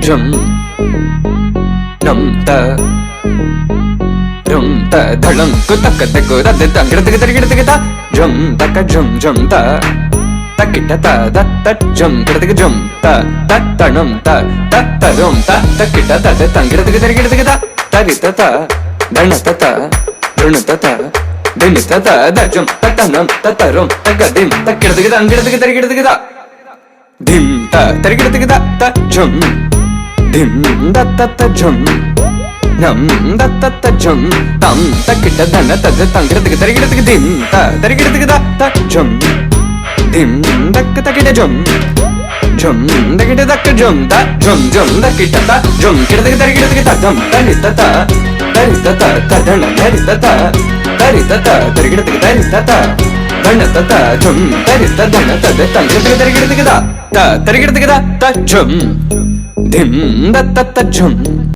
ಝಂ ನಂ ತ rum ta dhalam ku tak tak ku da da gira tig ta jum tak jum jum ta takita ta da ta jum gira jum ta ta num ta rum ta takita ta da gira tig ta tarita ta dana ta druna ta dini ta da jum ta num ta rum ta dim ta gira tig ta dim ta gira tig ta jum dim da ta jum nam da ta jum tam takita dana ta tangira tig dim ta gira tig ta jum dim takita jum jum takita jum ta jum takita ta jum gira tig ta dam tarita ta dana tarita ta gira tig ta dana ta jum tarita dana ta tangira tig ta gira tig ta jum dim da ta jum